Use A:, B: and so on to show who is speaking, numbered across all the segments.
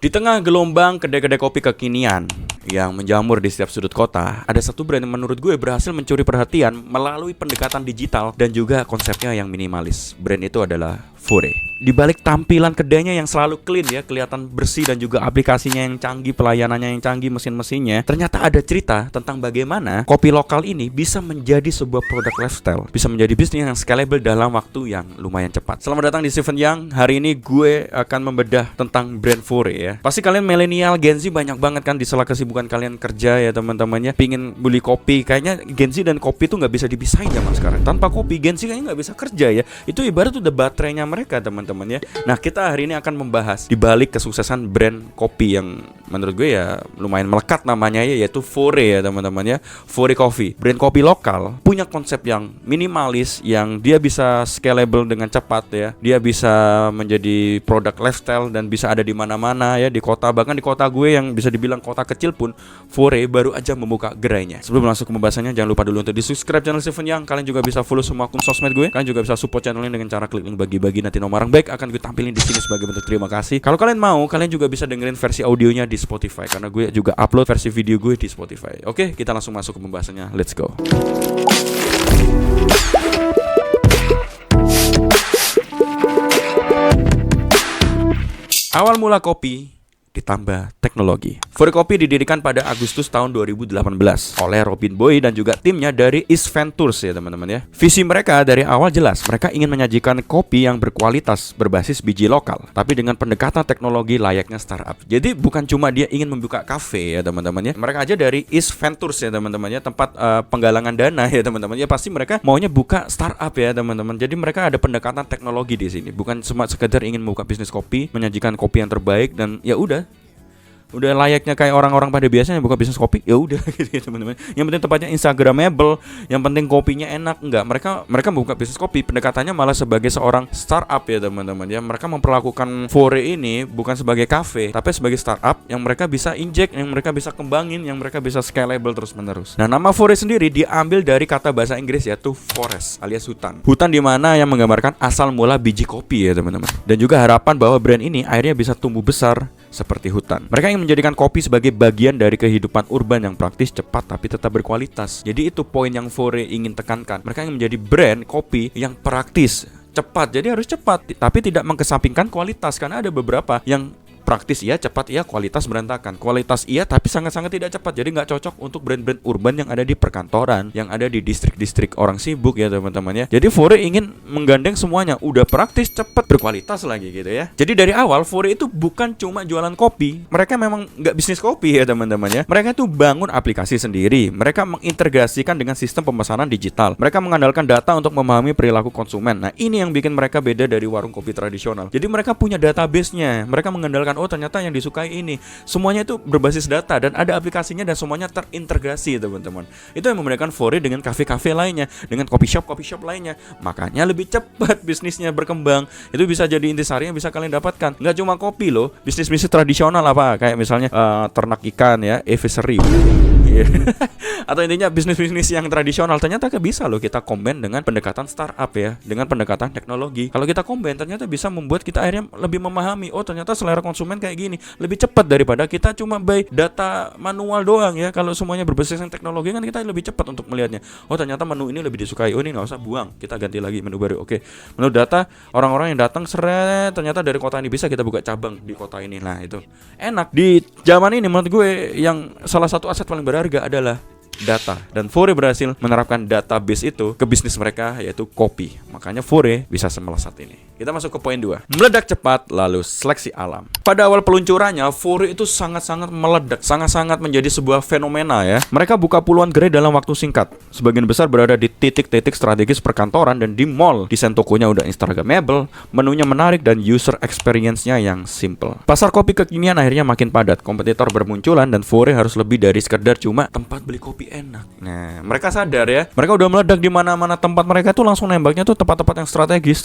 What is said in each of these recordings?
A: Di tengah gelombang kedai-kedai kopi kekinian yang menjamur di setiap sudut kota, ada satu brand yang menurut gue berhasil mencuri perhatian melalui pendekatan digital dan juga konsepnya yang minimalis. Brand itu adalah Fore. Di balik tampilan kedainya yang selalu clean ya, kelihatan bersih dan juga aplikasinya yang canggih, pelayanannya yang canggih, mesin-mesinnya, ternyata ada cerita tentang bagaimana kopi lokal ini bisa menjadi sebuah produk lifestyle, bisa menjadi bisnis yang scalable dalam waktu yang lumayan cepat. Selamat datang di Steven Yang. Hari ini gue akan membedah tentang brand Fore ya. Pasti kalian milenial Gen Z banyak banget kan di sela kesibukan kalian kerja ya teman-temannya, pingin beli kopi. Kayaknya Gen Z dan kopi tuh nggak bisa dipisahin zaman sekarang. Tanpa kopi Gen Z kayaknya nggak bisa kerja ya. Itu ibarat udah baterainya mereka teman-teman ya. Nah kita hari ini akan membahas di balik kesuksesan brand kopi yang menurut gue ya lumayan melekat namanya ya, yaitu Fore ya teman-teman ya. Fore Coffee, brand kopi lokal, punya konsep yang minimalis, yang dia bisa scalable dengan cepat ya. Dia bisa menjadi produk lifestyle dan bisa ada di mana-mana ya, di kota, bahkan di kota gue yang bisa dibilang kota kecil pun Fore baru aja membuka gerainya. Sebelum langsung ke pembahasannya, jangan lupa dulu untuk di subscribe channel Steven Yang. Kalian juga bisa follow semua akun sosmed gue. Kalian juga bisa support channel ini dengan cara klik link bagi-bagi, nanti nomor orang baik akan gue tampilin di sini sebagai bentuk terima kasih. Kalau kalian mau, kalian juga bisa dengerin versi audionya di Spotify karena gue juga upload versi video gue di Spotify. Oke, kita langsung masuk ke pembahasannya. Let's go. Awal mula kopi ditambah teknologi. Fore Coffee didirikan pada Agustus tahun 2018 oleh Robin Boy dan juga timnya dari East Ventures ya teman-teman ya. Visi mereka dari awal jelas, mereka ingin menyajikan kopi yang berkualitas berbasis biji lokal, tapi dengan pendekatan teknologi layaknya startup. Jadi bukan cuma dia ingin membuka kafe ya teman-teman ya. Mereka aja dari East Ventures ya teman-teman ya, tempat penggalangan dana ya teman-teman ya. Pasti mereka maunya buka startup ya teman-teman. Jadi mereka ada pendekatan teknologi di sini, bukan cuma sekedar ingin membuka bisnis kopi, menyajikan kopi yang terbaik dan ya udah layaknya kayak orang-orang pada biasanya buka bisnis kopi, ya udah gitu ya teman-teman. Yang penting tempatnya instagramable, yang penting kopinya enak. Enggak, mereka membuka bisnis kopi, pendekatannya malah sebagai seorang startup ya teman-teman ya. Mereka memperlakukan Fore ini bukan sebagai cafe, tapi sebagai startup yang mereka bisa injek, yang mereka bisa kembangin, yang mereka bisa scalable terus-menerus. Nah, nama Fore sendiri diambil dari kata bahasa Inggris yaitu forest alias hutan. Hutan di mana yang menggambarkan asal mula biji kopi ya teman-teman. Dan juga harapan bahwa brand ini akhirnya bisa tumbuh besar seperti hutan. Mereka ingin menjadikan kopi sebagai bagian dari kehidupan urban yang praktis, cepat, tapi tetap berkualitas. Jadi itu poin yang Fore ingin tekankan. Mereka ingin menjadi brand kopi yang praktis, cepat. Jadi harus cepat, tapi tidak mengesampingkan kualitas. Karena ada beberapa yang praktis iya, cepat iya, kualitas berantakan. Kualitas iya, tapi sangat-sangat tidak cepat. Jadi nggak cocok untuk brand-brand urban yang ada di perkantoran, yang ada di distrik-distrik orang sibuk ya teman-teman ya. Jadi Fore ingin menggandeng semuanya, udah praktis, cepat, berkualitas lagi gitu ya. Jadi dari awal Fore itu bukan cuma jualan kopi. Mereka memang nggak bisnis kopi ya teman-teman ya. Mereka tuh bangun aplikasi sendiri. Mereka mengintegrasikan dengan sistem pemesanan digital. Mereka mengandalkan data untuk memahami perilaku konsumen. Nah ini yang bikin mereka beda dari warung kopi tradisional. Jadi mereka punya database-nya. Mereka mengandalkan oh ternyata yang disukai ini. Semuanya itu berbasis data dan ada aplikasinya dan semuanya terintegrasi teman-teman. Itu yang membedakan Fore dengan kafe-kafe lainnya, dengan coffee shop lainnya. Makanya lebih cepat bisnisnya berkembang. Itu bisa jadi intisari yang bisa kalian dapatkan. Nggak cuma kopi loh, bisnis-bisnis tradisional apa kayak misalnya ternak ikan ya, aviary. Atau intinya bisnis-bisnis yang tradisional ternyata bisa loh kita combine dengan pendekatan startup ya, dengan pendekatan teknologi. Kalau kita combine ternyata bisa membuat kita akhirnya lebih memahami oh ternyata selera konsumen kayak gini, lebih cepat daripada kita cuma by data manual doang ya. Kalau semuanya berbasis teknologi kan kita lebih cepat untuk melihatnya. Oh ternyata menu ini lebih disukai, oh ini nggak usah buang, kita ganti lagi menu baru. Oke, menurut data orang-orang yang datang seret ternyata dari kota ini bisa kita buka cabang di kota ini. Nah itu enak. Di zaman ini menurut gue yang salah satu aset paling berharga adalah data, dan Fore berhasil menerapkan database itu ke bisnis mereka yaitu kopi. Makanya Fore bisa semelesat ini. Kita masuk ke poin 2. Meledak cepat lalu seleksi alam. Pada awal peluncurannya Fore itu sangat-sangat meledak, sangat-sangat menjadi sebuah fenomena ya. Mereka buka puluhan gerai dalam waktu singkat. Sebagian besar berada di titik-titik strategis perkantoran dan di mall. Desain tokonya udah instagramable, menunya menarik dan user experience-nya yang simple. Pasar kopi kekinian akhirnya makin padat. Kompetitor bermunculan dan Fore harus lebih dari sekedar cuma tempat beli kopi kopi enak. Nah, mereka sadar ya. Mereka udah meledak di mana-mana tempat mereka tuh langsung nembaknya tuh tempat-tempat yang strategis.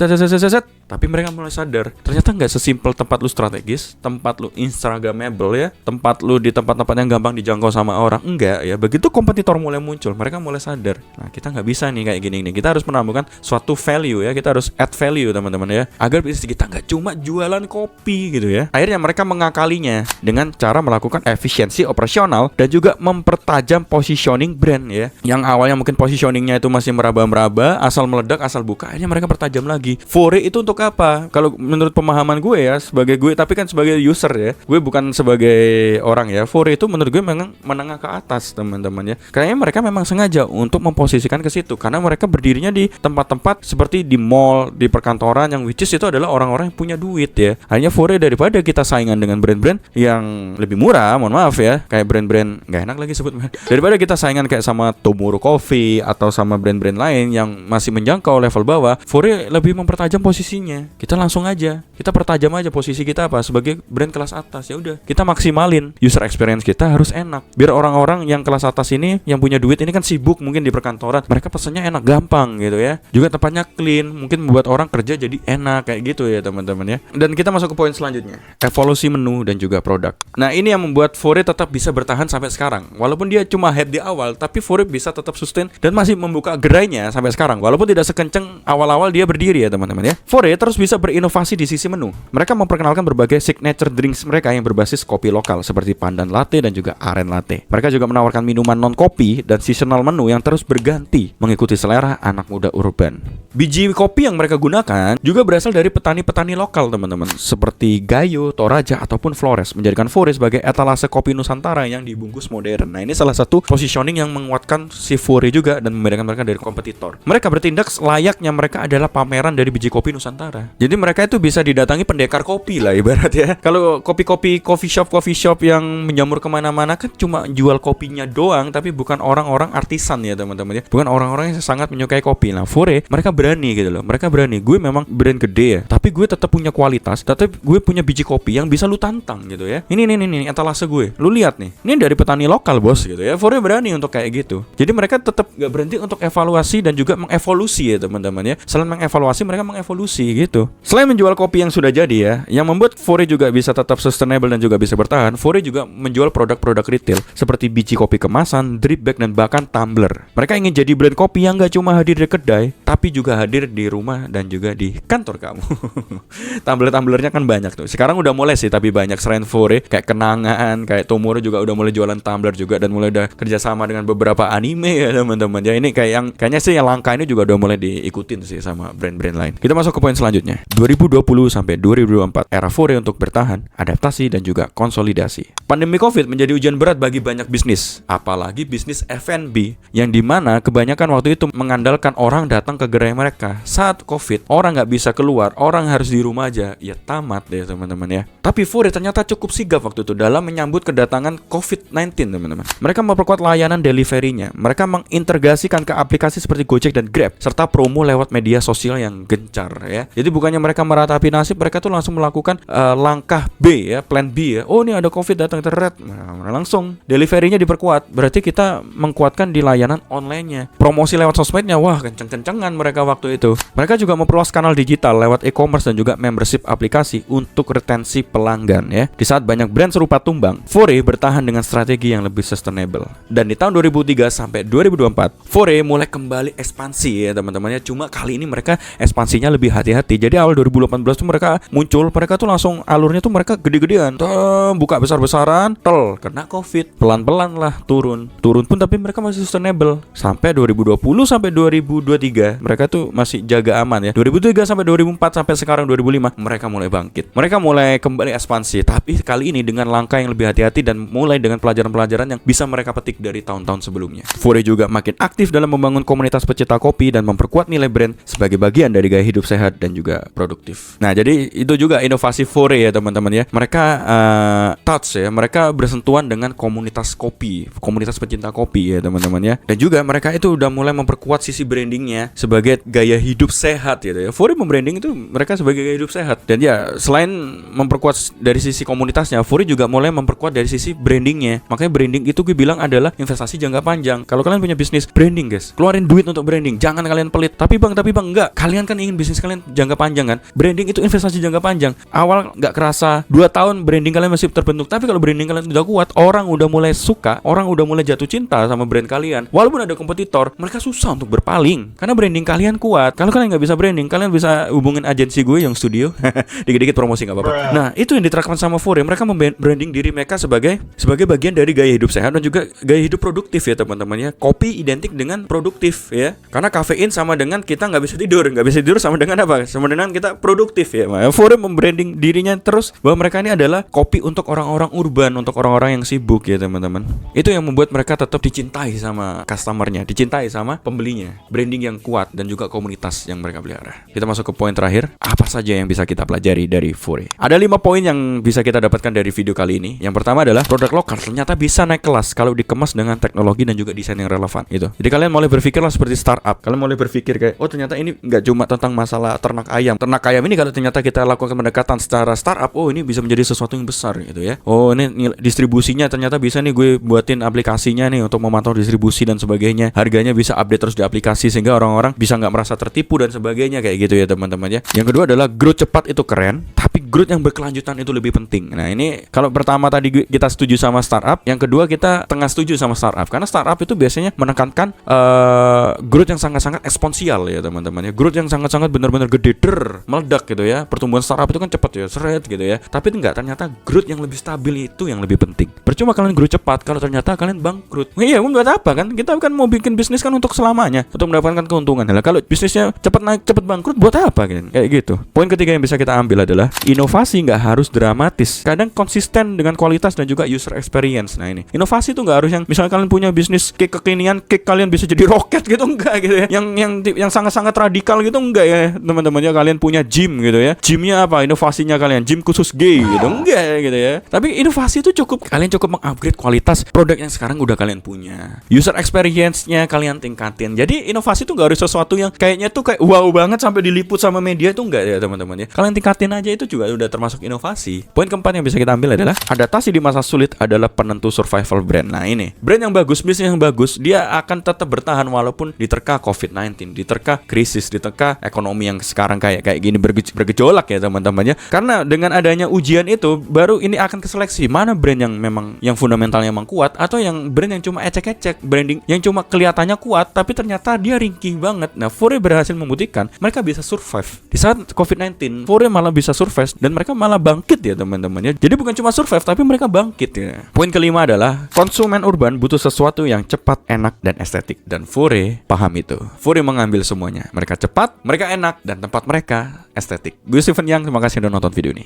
A: Tapi mereka mulai sadar, ternyata nggak sesimpel tempat lu strategis, tempat lu instagramable ya, tempat lu di tempat-tempat yang gampang dijangkau sama orang. Enggak ya. Begitu kompetitor mulai muncul, mereka mulai sadar. Nah, kita nggak bisa nih kayak gini nih. Kita harus menambahkan suatu value ya. Kita harus add value teman-teman ya, agar bisnis kita nggak cuma jualan kopi gitu ya. Akhirnya mereka mengakalinya dengan cara melakukan efisiensi operasional dan juga mempertajam positioning brand ya. Yang awalnya mungkin positioningnya itu masih meraba-meraba, asal meledak, asal buka, akhirnya mereka pertajam lagi. Fore itu untuk apa? Kalau menurut pemahaman gue ya, sebagai gue, tapi kan sebagai user ya, gue bukan sebagai orang ya. Fore itu menurut gue memang menengah ke atas teman-teman ya. Kayaknya mereka memang sengaja untuk memposisikan ke situ, karena mereka berdirinya di tempat-tempat seperti di mall, di perkantoran, yang which is itu adalah orang-orang yang punya duit ya. Hanya Fore daripada kita saingan dengan brand-brand yang lebih murah, mohon maaf ya, kayak brand-brand nggak enak lagi sebut, daripada kita saingan kayak sama Tomorrow Coffee atau sama brand-brand lain yang masih menjangkau level bawah, Fore lebih mempertajam posisinya. Kita langsung aja, kita pertajam aja posisi kita apa sebagai brand kelas atas. Ya udah, kita maksimalin user experience kita harus enak. Biar orang-orang yang kelas atas ini, yang punya duit ini kan sibuk mungkin di perkantoran, mereka pesannya enak, gampang gitu ya. Juga tempatnya clean, mungkin membuat orang kerja jadi enak kayak gitu ya teman-teman ya. Dan kita masuk ke poin selanjutnya, evolusi menu dan juga produk. Nah, ini yang membuat Fore tetap bisa bertahan sampai sekarang. Walaupun dia cuma head di awal, tapi Fore bisa tetap sustain dan masih membuka gerainya sampai sekarang. Walaupun tidak sekencang awal-awal dia berdiri ya teman-teman ya. Fore terus bisa berinovasi di sisi menu. Mereka memperkenalkan berbagai signature drinks mereka yang berbasis kopi lokal seperti pandan latte dan juga aren latte. Mereka juga menawarkan minuman non kopi dan seasonal menu yang terus berganti mengikuti selera anak muda urban. Biji kopi yang mereka gunakan juga berasal dari petani-petani lokal teman-teman, seperti Gayo, Toraja ataupun Flores, menjadikan Fore sebagai etalase kopi Nusantara yang dibungkus modern. Nah, ini salah satu positioning yang menguatkan si Fore juga dan membedakan mereka dari kompetitor. Mereka bertindak layaknya mereka adalah pameran dari biji kopi Nusantara. Jadi mereka itu bisa didatangi pendekar kopi lah ibarat ya. Kalau kopi-kopi coffee shop yang menjamur kemana-mana kan cuma jual kopinya doang, tapi bukan orang-orang artisan ya teman-teman ya. Bukan orang-orang yang sangat menyukai kopi. Nah, Fore mereka berani gitu loh. Mereka berani. Gue memang brand gede ya, tapi gue tetap punya kualitas, tetap gue punya biji kopi yang bisa lu tantang gitu ya. Ini etalase gue. Lu lihat nih. Ini dari petani lokal bos gitu ya. Fore berani untuk kayak gitu. Jadi mereka tetap gak berhenti untuk evaluasi dan juga mengevolusi ya teman-teman ya. Selain mengevaluasi, mereka mengevolusi gitu. Selain menjual kopi yang sudah jadi ya, yang membuat Fore juga bisa tetap sustainable dan juga bisa bertahan, Fore juga menjual produk-produk retail seperti biji kopi kemasan, drip bag dan bahkan tumbler. Mereka ingin jadi brand kopi yang gak cuma hadir di kedai, tapi juga hadir di rumah dan juga di kantor kamu. Tumbler-tumblernya kan banyak tuh. Sekarang udah mulai sih, tapi banyak selain Fore, kayak Kenangan, kayak Tomorrow juga udah mulai jualan tumbler juga dan mulai udah kerjasama dengan beberapa anime ya teman-teman. Ya ini kayaknya sih yang langka ini juga udah mulai diikutin sih sama brand-brand lain. Kita masuk ke poin selanjutnya. 2020 sampai 2024, era Fore untuk bertahan, adaptasi dan juga konsolidasi. Pandemi Covid menjadi ujian berat bagi banyak bisnis, apalagi bisnis F&B yang dimana kebanyakan waktu itu mengandalkan orang datang ke gerai mereka. Saat Covid, orang nggak bisa keluar, orang harus di rumah aja. Ya tamat deh teman-teman ya. Tapi Fore ternyata cukup sigap waktu itu dalam menyambut kedatangan COVID-19 teman-teman. Mereka memperkuat layanan deliverynya. Mereka mengintegrasikan ke aplikasi seperti Gojek dan Grab, serta promo lewat media sosial yang gencar ya. Jadi bukannya mereka meratapi nasib, mereka tuh langsung melakukan langkah B ya, plan B ya. Oh, ini ada Covid datang terret. Nah, langsung deliverynya diperkuat. Berarti kita mengkuatkan di layanan online-nya. Promosi lewat sosmednya, wah kenceng-kencengan mereka waktu itu. Mereka juga memperluas kanal digital lewat e-commerce dan juga membership aplikasi untuk retensi pelanggan ya. Di saat banyak brand serupa tumbang, Fore bertahan dengan strategi yang lebih sustainable. Dan di tahun 2003 sampai 2024, Fore mulai kembali ekspansi ya teman-teman ya. Cuma kali ini mereka ekspansinya lebih hati-hati. Jadi awal 2018 tuh mereka muncul, mereka tuh langsung alurnya tuh mereka gede-gedean, buka besar-besaran, kena Covid, pelan-pelan lah turun pun tapi mereka masih sustainable sampai 2020 sampai 2023 mereka tuh masih jaga aman ya. 2003 sampai 2004 sampai sekarang 2005 mereka mulai bangkit, mereka mulai kembali ekspansi, tapi kali ini dengan langkah yang lebih hati-hati dan mulai dengan pelajaran-pelajaran yang bisa mereka petik dari tahun-tahun sebelumnya. Fore juga makin aktif dalam membangun komunitas pecinta kopi dan memperkuat nilai brand sebagai bagian dari gaya hidup sehat dan juga produktif. Nah, jadi itu juga inovasi Fore ya teman-teman ya. Mereka touch ya, mereka bersentuhan persatuan dengan komunitas kopi, komunitas pecinta kopi ya teman-teman ya. Dan juga mereka itu udah mulai memperkuat sisi brandingnya sebagai gaya hidup sehat gitu ya. Furi membranding itu mereka sebagai gaya hidup sehat. Dan ya selain memperkuat dari sisi komunitasnya, Furi juga mulai memperkuat dari sisi brandingnya. Makanya branding itu gue bilang adalah investasi jangka panjang. Kalau kalian punya bisnis, branding guys, keluarin duit untuk branding. Jangan kalian pelit. Tapi bang enggak. Kalian kan ingin bisnis kalian jangka panjang kan? Branding itu investasi jangka panjang. Awal nggak kerasa 2 tahun branding kalian masih terbentuk. Tapi kalau branding kalian udah kuat, orang udah mulai suka, orang udah mulai jatuh cinta sama brand kalian. Walaupun ada kompetitor, mereka susah untuk berpaling karena branding kalian kuat. Kalau kalian nggak bisa branding, kalian bisa hubungin agensi gue yang studio. Dikit-dikit promosi nggak apa-apa. Nah, itu yang diterapkan sama Furi. Mereka membranding diri mereka sebagai bagian dari gaya hidup sehat dan juga gaya hidup produktif ya teman-teman ya. Kopi identik dengan produktif ya. Karena kafein sama dengan kita nggak bisa tidur sama dengan apa? Sama dengan kita produktif ya. Furi membranding dirinya terus bahwa mereka ini adalah kopi untuk orang-orang urban, untuk orang-orang yang sibuk ya teman-teman. Itu yang membuat mereka tetap dicintai sama customernya, dicintai sama pembelinya. Branding yang kuat dan juga komunitas yang mereka pelihara. Kita masuk ke poin terakhir. Apa saja yang bisa kita pelajari dari Furi? Ada 5 poin yang bisa kita dapatkan dari video kali ini. Yang pertama adalah produk lokal ternyata bisa naik kelas kalau dikemas dengan teknologi dan juga desain yang relevan gitu. Jadi kalian mulai berpikirlah seperti startup. Kalian mulai berpikir kayak, oh ternyata ini nggak cuma tentang masalah ternak ayam. Ternak ayam ini kalau ternyata kita lakukan pendekatan secara startup, oh ini bisa menjadi sesuatu yang besar gitu ya. Oh ini distribusinya ternyata bisa nih gue buatin aplikasinya nih untuk memantau distribusi dan sebagainya. Harganya bisa update terus di aplikasi sehingga orang-orang bisa nggak merasa tertipu dan sebagainya kayak gitu ya teman-teman ya. Yang kedua adalah growth cepat itu keren, tapi growth yang berkelanjutan itu lebih penting. Nah ini kalau pertama tadi kita setuju sama startup, yang kedua kita tengah setuju sama startup karena startup itu biasanya menekankan growth yang sangat-sangat eksponensial ya teman-teman ya. Growth yang sangat-sangat benar-benar gede meledak gitu ya. Pertumbuhan startup itu kan cepat ya, seret gitu ya. Tapi enggak, ternyata growth yang lebih stabil itu yang lebih penting. Percuma kalian growth cepat kalau ternyata kalian bangkrut. Iya, buat apa kan? Kita kan mau bikin bisnis kan untuk selamanya, untuk mendapatkan keuntungan. Nah, kalau bisnisnya cepat naik, cepat bangkrut, buat apa kan? Kayak gitu. Poin ketiga yang bisa kita ambil adalah inovasi nggak harus dramatis. Kadang konsisten dengan kualitas dan juga user experience. Nah ini, inovasi itu nggak harus yang misalnya kalian punya bisnis cake kekinian, cake kalian bisa jadi roket gitu, enggak gitu ya. Yang sangat-sangat radikal gitu enggak ya teman-teman ya. Kalian punya gym gitu ya. Gymnya apa? Inovasinya kalian gym khusus gay gitu, enggak gitu ya. Tapi inovasi itu kalian cukup mengupgrade kualitas produk yang sekarang udah kalian punya. User experience-nya kalian tingkatin. Jadi inovasi itu nggak harus sesuatu yang kayaknya tuh kayak wow banget sampai diliput sama media, itu enggak ya teman-teman ya. Kalian tingkatin aja, itu juga udah termasuk inovasi. Poin keempat yang bisa kita ambil adalah adaptasi di masa sulit adalah penentu survival brand. Nah ini, brand yang bagus, bisnis yang bagus, dia akan tetap bertahan walaupun diterka COVID-19, diterka krisis, diterka ekonomi yang sekarang kayak gini bergejolak ya teman-teman ya. Karena dengan adanya ujian itu baru ini akan keseleksi mana brand yang fundamentalnya emang kuat, atau yang brand yang cuma ecek-ecek, branding yang cuma kelihatannya kuat tapi ternyata dia ringkih banget. Nah, Furi berhasil membuktikan mereka bisa survive. Di saat COVID-19, Furi malah bisa survive dan mereka malah bangkit ya teman-teman ya. Jadi bukan cuma survive tapi mereka bangkit ya. Poin kelima adalah konsumen urban butuh sesuatu yang cepat, enak dan estetik, dan Furi paham itu. Furi mengambil semuanya. Mereka cepat, mereka enak, dan tempat mereka estetik. Gue Steven Yang, terima kasih udah nonton video ini.